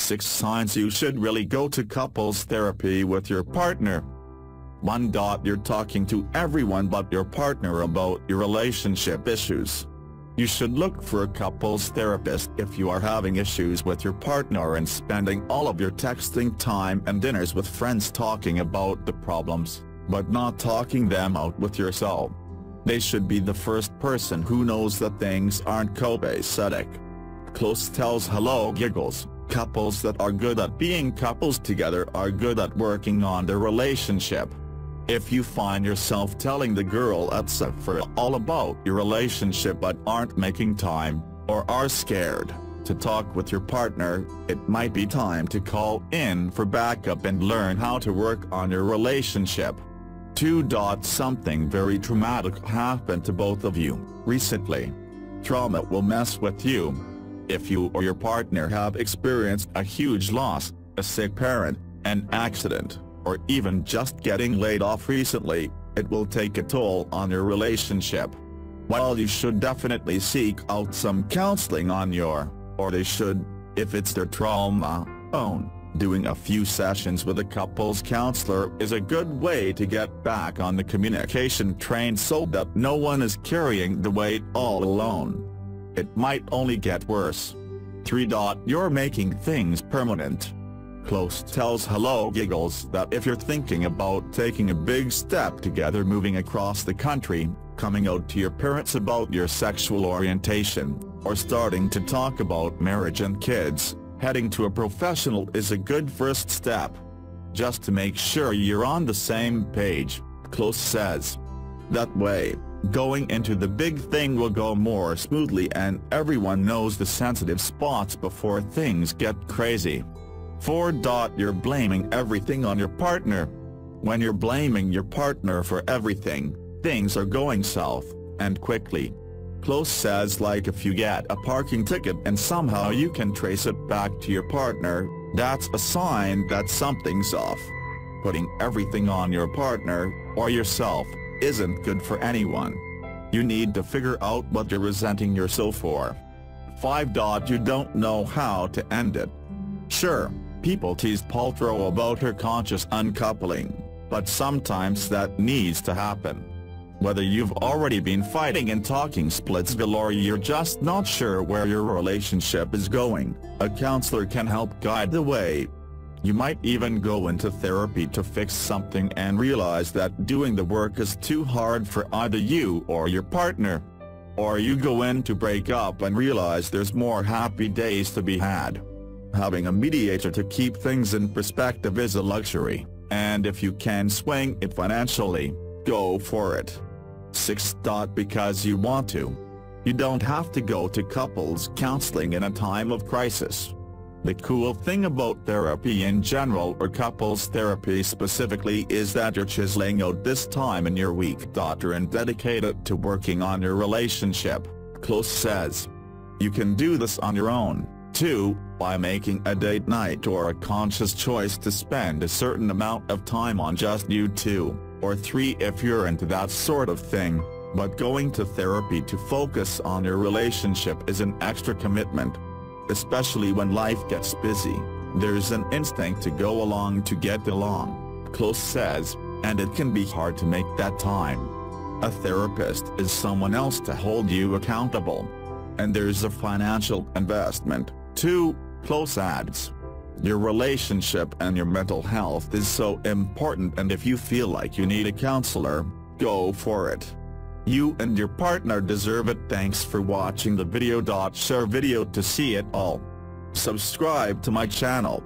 6 signs you should really go to couples therapy with your partner. 1. You're talking to everyone but your partner about your relationship issues. You should look for a couples therapist if you are having issues with your partner and spending all of your texting time and dinners with friends talking about the problems, but not talking them out with yourself. They should be the first person who knows that things aren't copacetic. Close tells HelloGiggles, couples that are good at being couples together are good at working on their relationship. If you find yourself telling the girl at Shepard all about your relationship but aren't making time, or are scared to talk with your partner, it might be time to call in for backup and learn how to work on your relationship. 2. Something very traumatic happened to both of you recently. Trauma will mess with you. If you or your partner have experienced a huge loss, a sick parent, an accident, or even just getting laid off recently, it will take a toll on your relationship. While you should definitely seek out some counseling on your, or they should, if it's their trauma, own, doing a few sessions with a couples counselor is a good way to get back on the communication train so that no one is carrying the weight all alone. It might only get worse. 3. You're making things permanent. Close tells HelloGiggles that if you're thinking about taking a big step together, moving across the country, coming out to your parents about your sexual orientation, or starting to talk about marriage and kids, heading to a professional is a good first step. Just to make sure you're on the same page, Close says. That way, going into the big thing will go more smoothly and everyone knows the sensitive spots before things get crazy. 4. You're blaming everything on your partner. When you're blaming your partner for everything, things are going south, and quickly. Close says, like if you get a parking ticket and somehow you can trace it back to your partner, that's a sign that something's off. Putting everything on your partner, or yourself, isn't good for anyone. You need to figure out what you're resenting yourself for. 5. You don't know how to end it. Sure, people tease Paltrow about her conscious uncoupling, but sometimes that needs to happen. Whether you've already been fighting and talking splitsville or you're just not sure where your relationship is going, a counselor can help guide the way. You might even go into therapy to fix something and realize that doing the work is too hard for either you or your partner. Or you go in to break up and realize there's more happy days to be had. Having a mediator to keep things in perspective is a luxury, and if you can swing it financially, go for it. 6. Because you want to. You don't have to go to couples counseling in a time of crisis. The cool thing about therapy in general, or couples therapy specifically, is that you're chiseling out this time in your week and dedicate it to working on your relationship, Close says. You can do this on your own, too, by making a date night or a conscious choice to spend a certain amount of time on just you two, or 3 if you're into that sort of thing, but going to therapy to focus on your relationship is an extra commitment. Especially when life gets busy, there's an instinct to go along to get along, Close says, and it can be hard to make that time. A therapist is someone else to hold you accountable. And there's a financial investment, too, Close adds. Your relationship and your mental health is so important, and if you feel like you need a counselor, go for it. You and your partner deserve it. Thanks for watching the video. Share video to see it all. Subscribe to my channel.